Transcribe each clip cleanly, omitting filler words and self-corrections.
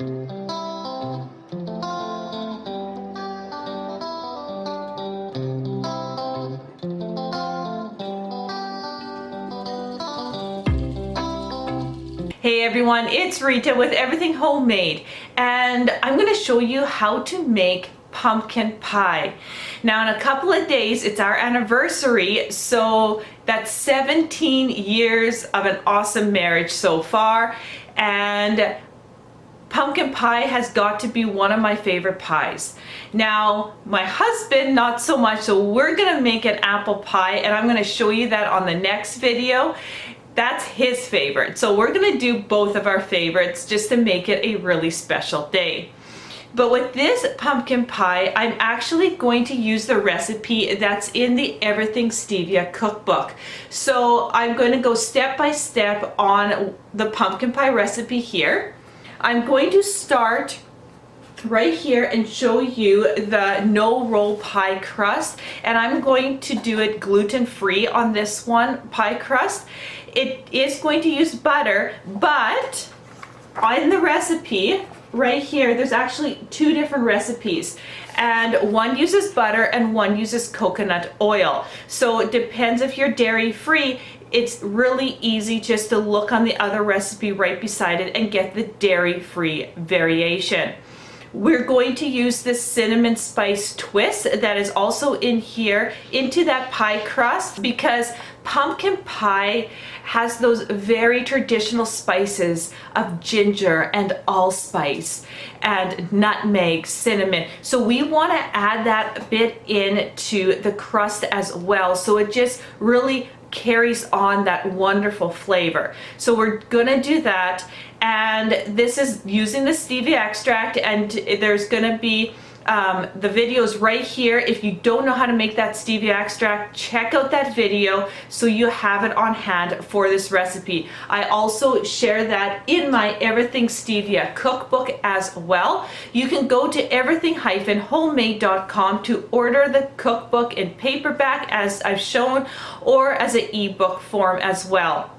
Hey everyone, it's Rita with Everything Homemade, and I'm going to show you how to make pumpkin pie. Now in a couple of days, it's our anniversary, so that's 17 years of an awesome marriage so far, and pumpkin pie has got to be one of my favorite pies. Now, my husband, not so much, so we're gonna make an apple pie, and I'm gonna show you that on the next video. That's his favorite. So we're gonna do both of our favorites just to make it a really special day. But with this pumpkin pie, I'm actually going to use the recipe that's in the Everything Stevia Cookbook. So I'm going to go step by step on the pumpkin pie recipe here. I'm going to start right here and show you the no roll pie crust, and I'm going to do it gluten-free on this one pie crust. It is going to use butter, but on the recipe right here there's actually two different recipes, and one uses butter and one uses coconut oil. So it depends if you're dairy free. It's really easy just to look on the other recipe right beside it and get the dairy-free variation. We're going to use this cinnamon spice twist that is also in here into that pie crust, because pumpkin pie has those very traditional spices of ginger and allspice and nutmeg, cinnamon. So we want to add that bit into the crust as well, so it just really carries on that wonderful flavor. So we're gonna do that, and this is using the stevia extract, and there's gonna be the videos right here. If you don't know how to make that stevia extract, check out that video so you have it on hand for this recipe. I also share that in my Everything Stevia Cookbook as well. You can go to everything-homemade.com to order the cookbook in paperback as I've shown, or as an ebook form as well.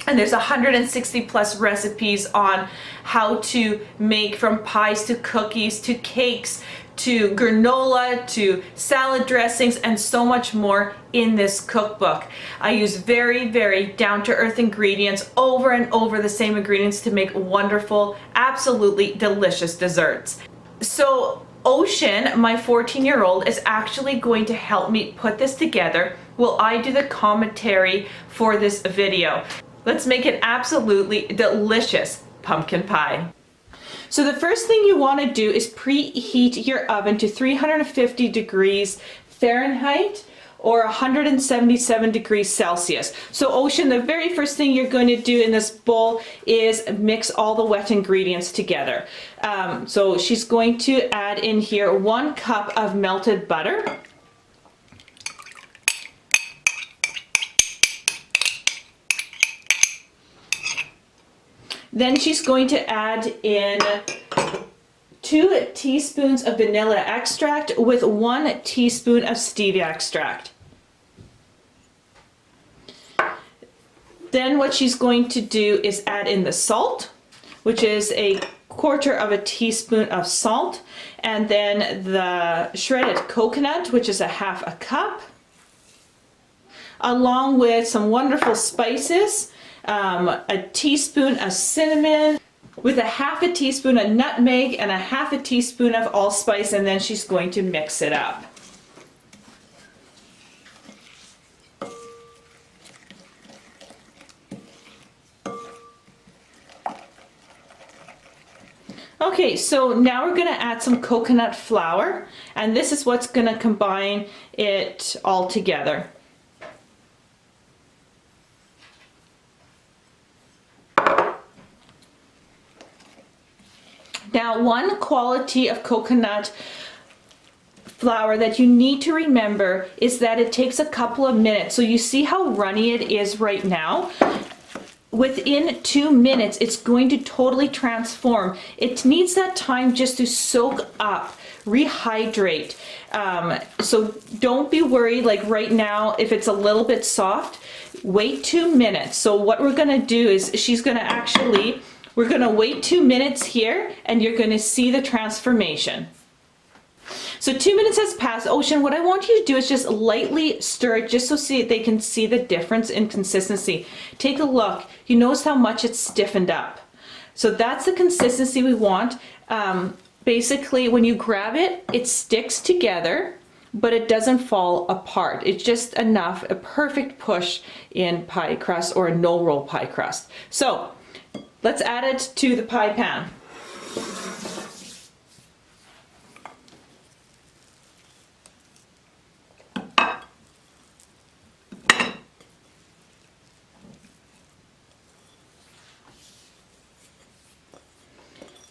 And there's 160 plus recipes on how to make, from pies to cookies to cakes to granola to salad dressings and so much more in this cookbook. I use very, very down-to-earth ingredients, over and over the same ingredients, to make wonderful, absolutely delicious desserts. So Ocean, my 14-year-old, is actually going to help me put this together while I do the commentary for this video. Let's make an absolutely delicious pumpkin pie. So the first thing you want to do is preheat your oven to 350 degrees Fahrenheit or 177 degrees Celsius. So Ocean, the very first thing you're going to do in this bowl is mix all the wet ingredients together. So she's going to add in here 1 cup of melted butter. Then she's going to add in 2 teaspoons of vanilla extract with 1 teaspoon of stevia extract. Then what she's going to do is add in the salt, which is 1/4 teaspoon of salt, and then the shredded coconut, which is 1/2 cup, along with some wonderful spices. 1 teaspoon of cinnamon, with 1/2 teaspoon of nutmeg and 1/2 teaspoon of allspice, and then she's going to mix it up. Okay, so now we're going to add some coconut flour, and this is what's going to combine it all together. Now, one quality of coconut flour that you need to remember is that it takes a couple of minutes. So you see how runny it is right now? Within 2 minutes, it's going to totally transform. It needs that time just to soak up, rehydrate. So don't be worried, like right now, if it's a little bit soft, wait 2 minutes. So what we're gonna do is she's gonna actually We're gonna wait 2 minutes here and you're gonna see the transformation. So 2 minutes has passed. Ocean, what I want you to do is just lightly stir it just so they can see the difference in consistency. Take a look. You notice how much it's stiffened up. So that's the consistency we want. Basically, when you grab it, it sticks together, but it doesn't fall apart. It's just enough, a perfect push in pie crust or a no-roll pie crust. So let's add it to the pie pan.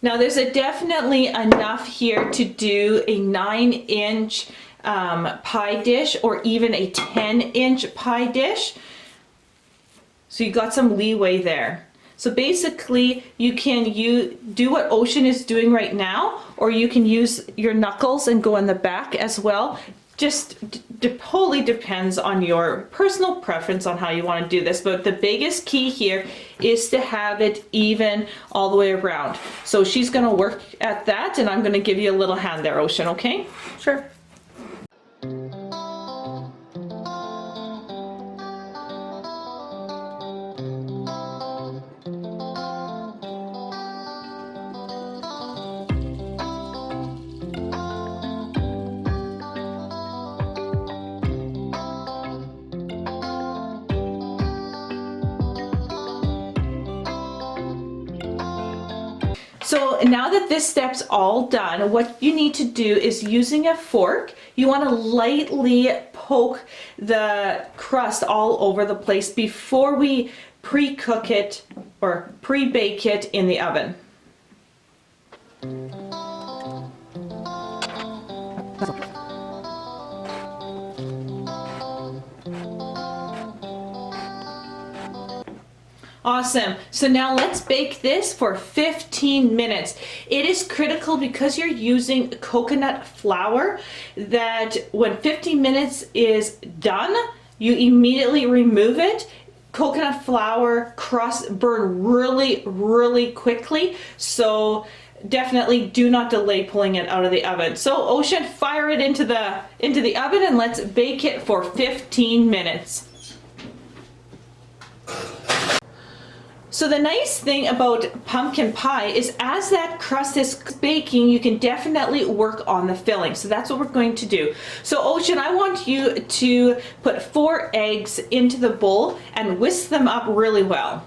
Now there's definitely enough here to do a 9-inch pie dish or even a 10-inch pie dish. So you got some leeway there. So basically you can do what Ocean is doing right now, or you can use your knuckles and go in the back as well. Just totally depends on your personal preference on how you want to do this, but the biggest key here is to have it even all the way around. So she's going to work at that, and I'm going to give you a little hand there, Ocean, okay? Sure. So now that this step's all done, what you need to do is, using a fork, you want to lightly poke the crust all over the place before we pre-cook it or pre-bake it in the oven. Awesome. So now let's bake this for 15 minutes. It is critical, because you're using coconut flour, that when 15 minutes is done, you immediately remove it. Coconut flour crust burn really quickly, so definitely do not delay pulling it out of the oven. So Ocean, fire it into the oven and let's bake it for 15 minutes. So the nice thing about pumpkin pie is, as that crust is baking, you can definitely work on the filling. So that's what we're going to do. So Ocean, I want you to put 4 eggs into the bowl and whisk them up really well.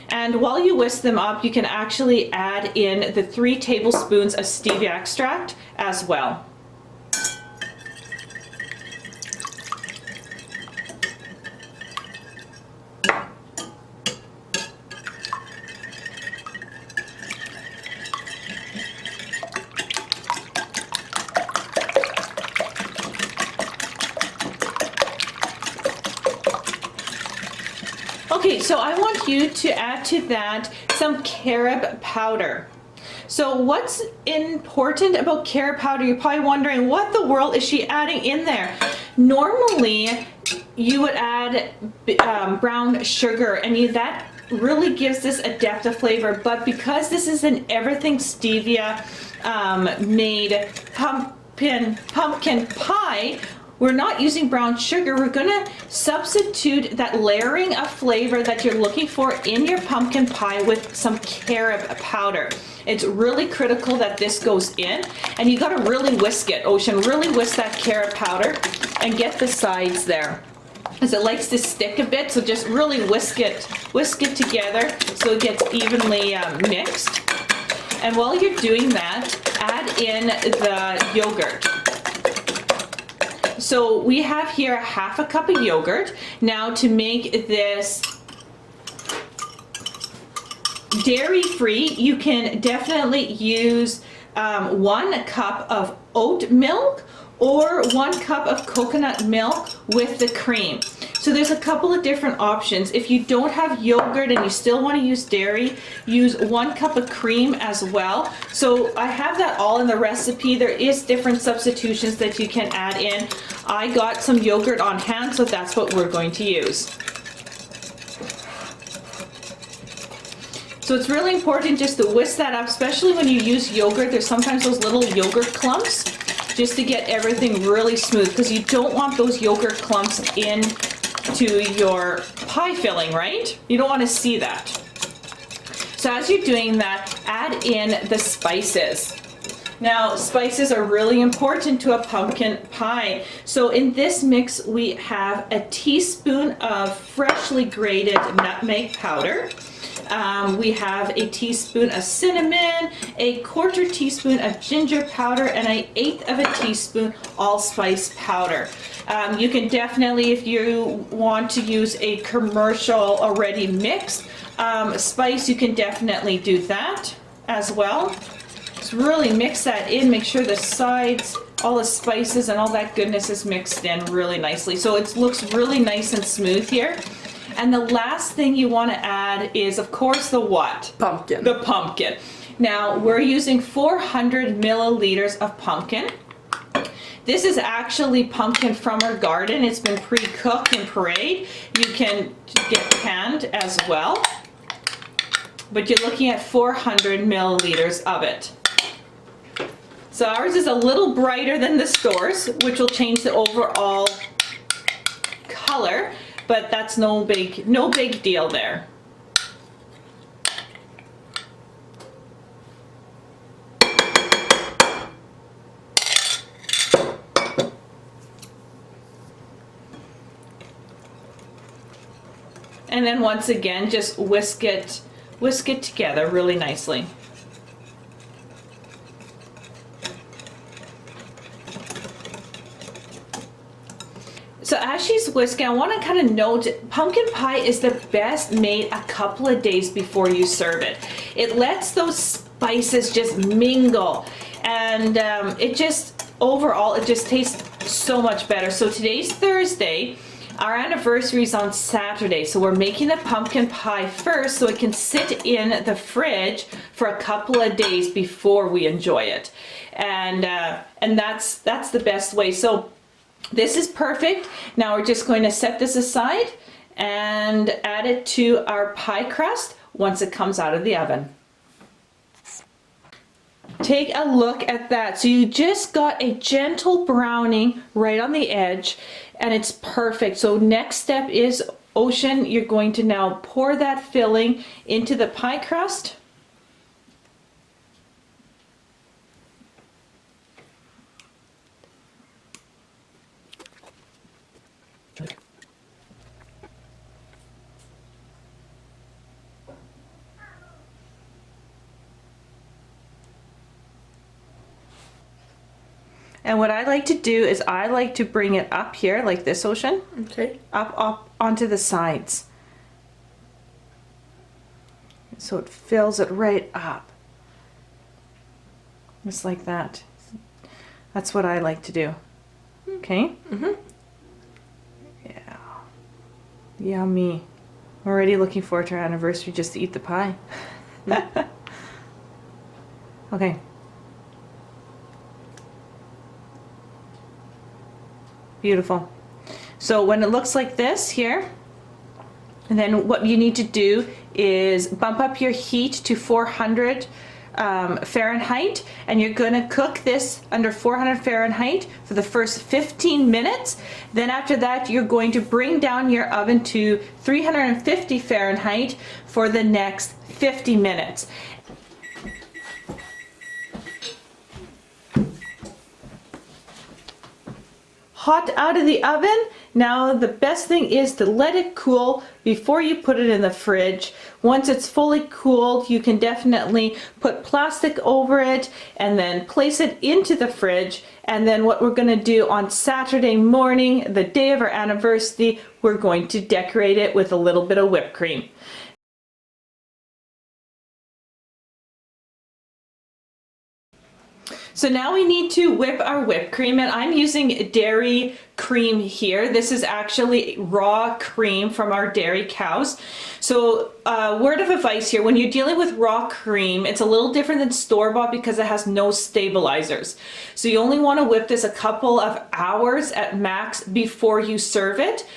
And while you whisk them up, you can actually add in the 3 tablespoons of stevia extract as well. Okay, so I want you to add to that some carob powder. So what's important about carob powder? You're probably wondering, what the world is she adding in there? Normally, you would add brown sugar, and that really gives this a depth of flavor. But because this is an Everything Stevia made pumpkin pie, we're not using brown sugar. We're gonna substitute that layering of flavor that you're looking for in your pumpkin pie with some carob powder. It's really critical that this goes in, and you gotta really whisk it, Ocean. Really whisk that carob powder and get the sides there, because it likes to stick a bit. So just really whisk it together so it gets evenly mixed. And while you're doing that, add in the yogurt. So we have here 1/2 cup of yogurt. Now, to make this dairy-free, you can definitely use 1 cup of oat milk or 1 cup of coconut milk with the cream. So there's a couple of different options. If you don't have yogurt and you still want to use dairy, use 1 cup of cream as well. So I have that all in the recipe. There is different substitutions that you can add in. I got some yogurt on hand, so that's what we're going to use. So it's really important just to whisk that up, especially when you use yogurt. There's sometimes those little yogurt clumps, just to get everything really smooth, because you don't want those yogurt clumps into your pie filling, right? You don't want to see that. So as you're doing that, add in the spices. Now, spices are really important to a pumpkin pie. So in this mix, we have a teaspoon of freshly grated nutmeg powder. We have a teaspoon of cinnamon, a quarter teaspoon of ginger powder, and an eighth of a teaspoon allspice powder. You can definitely, if you want to use a commercial already mixed spice, you can definitely do that as well. Just really mix that in, make sure the sides, all the spices and all that goodness is mixed in really nicely. So it looks really nice and smooth here. And the last thing you want to add is, of course, the what? Pumpkin. The pumpkin. Now, we're using 400 milliliters of pumpkin. This is actually pumpkin from our garden. It's been pre-cooked and pureed. You can get canned as well. But you're looking at 400 milliliters of it. So ours is a little brighter than the stores, which will change the overall color, but that's no big deal there. And then once again, just whisk it together really nicely. So as she's whisking, I want to kind of note, pumpkin pie is the best made a couple of days before you serve it. It lets those spices just mingle, and it just, overall, it just tastes so much better. So today's Thursday. Our anniversary is on Saturday, so we're making the pumpkin pie first so it can sit in the fridge for a couple of days before we enjoy it. And that's the best way. So this is perfect. Now we're just going to set this aside and add it to our pie crust once it comes out of the oven. Take a look at that. So you just got a gentle browning right on the edge, and it's perfect. So next step is, Ocean, you're going to now pour that filling into the pie crust. And what I like to do is I like to bring it up here like this, Ocean. Okay. Up onto the sides. So it fills it right up. Just like that. That's what I like to do. Okay? Mm-hmm. Yeah. Yummy. I'm already looking forward to our anniversary just to eat the pie. Okay. Beautiful. So when it looks like this here, and then what you need to do is bump up your heat to 400 Fahrenheit, and you're going to cook this under 400 Fahrenheit for the first 15 minutes. Then after that, you're going to bring down your oven to 350 Fahrenheit for the next 50 minutes. Hot out of the oven. Now the best thing is to let it cool before you put it in the fridge. Once it's fully cooled, you can definitely put plastic over it and then place it into the fridge. And then what we're going to do on Saturday morning, the day of our anniversary, we're going to decorate it with a little bit of whipped cream. So now we need to whip our whipped cream, and I'm using dairy cream here. This is actually raw cream from our dairy cows. So word of advice here, when you're dealing with raw cream, it's a little different than store-bought because it has no stabilizers. So you only want to whip this a couple of hours at max before you serve it.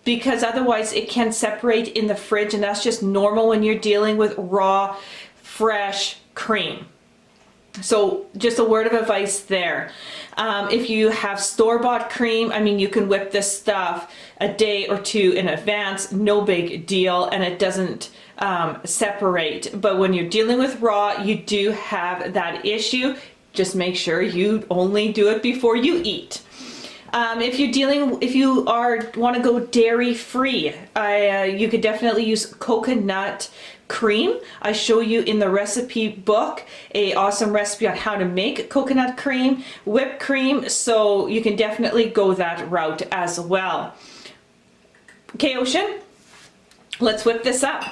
because otherwise it can separate in the fridge, and that's just normal when you're dealing with raw, fresh cream. So just a word of advice there. If you have store-bought cream, I mean, you can whip this stuff a day or two in advance, no big deal, and it doesn't separate. But when you're dealing with raw, you do have that issue. Just make sure you only do it before you eat. If you want to go dairy-free, you could definitely use coconut cream. I show you in the recipe book a awesome recipe on how to make coconut cream, whipped cream, so you can definitely go that route as well. Okay, Ocean, let's whip this up.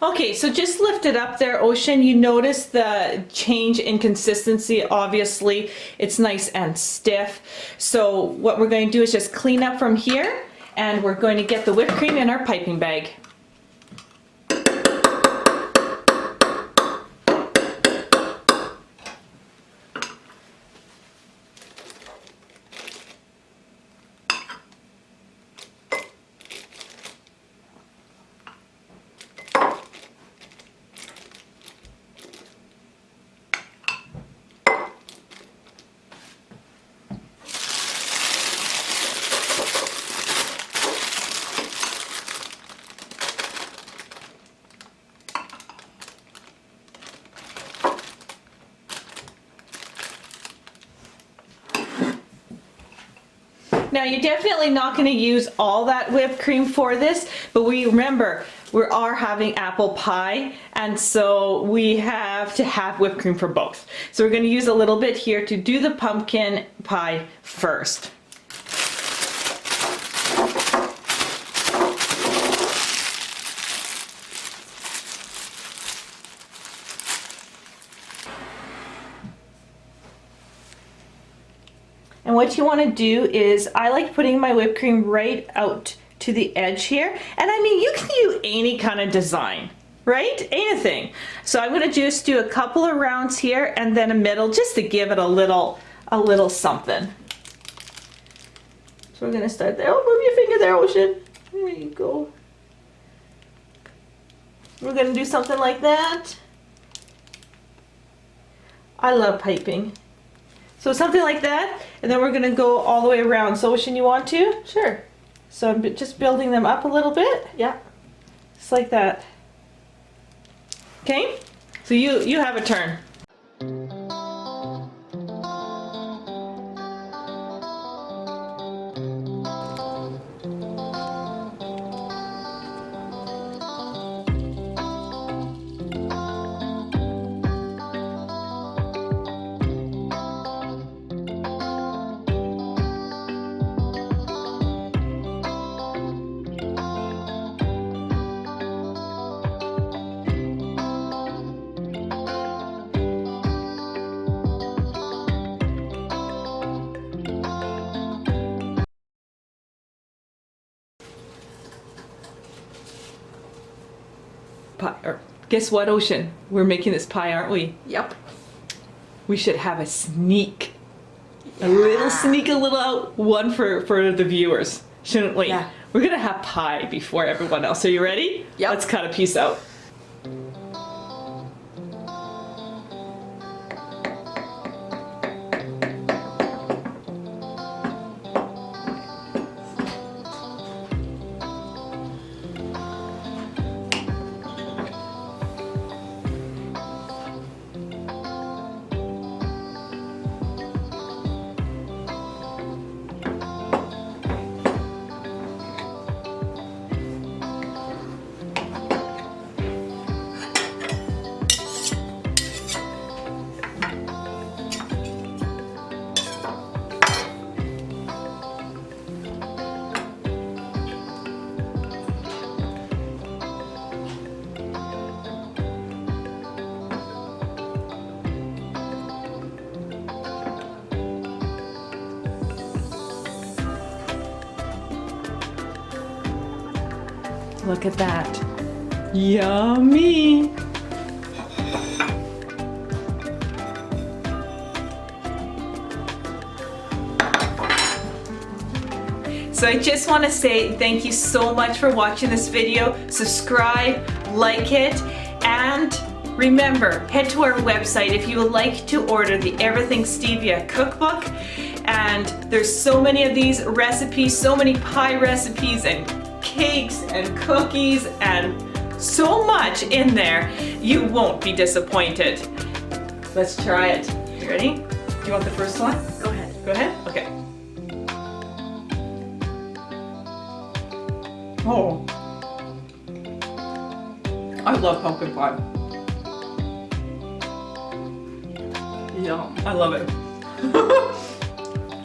Okay, so just lift it up there, Ocean. You notice the change in consistency. Obviously, it's nice and stiff. So what we're going to do is just clean up from here, and we're going to get the whipped cream in our piping bag. Now you're definitely not going to use all that whipped cream for this, but remember, we are having apple pie, and so we have to have whipped cream for both. So we're going to use a little bit here to do the pumpkin pie first. And what you want to do is, I like putting my whipped cream right out to the edge here. And I mean, you can use any kind of design, right? Anything. So I'm going to just do a couple of rounds here and then a middle, just to give it a little something. So we're going to start there. Oh, move your finger there, Ocean. There you go. We're going to do something like that. I love piping. So something like that, and then we're going to go all the way around. So Ocean, you want to? Sure. So I'm just building them up a little bit. Yeah. Just like that. Okay? So you have a turn. Pie, or guess what, Ocean? We're making this pie, aren't we? Yep. We should have a sneak. Yeah. A little one for the viewers, shouldn't we? Yeah. We're gonna have pie before everyone else. Are you ready? Yep. Let's cut a piece out. Look at that. Yummy. So I just want to say thank you so much for watching this video. Subscribe, like it, and remember, head to our website if you would like to order the Everything Stevia Cookbook. And there's so many of these recipes, so many pie recipes and cakes and cookies and so much in there. You won't be disappointed. Let's try it. You ready? Do you want the first one? Go ahead. Go ahead? Okay. Oh, I love pumpkin pie. Yum, I love it.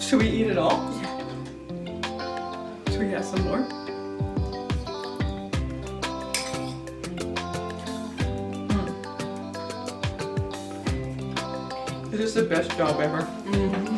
Should we eat it all? Yeah. Should we have some more? This is the best job ever. Mm-hmm.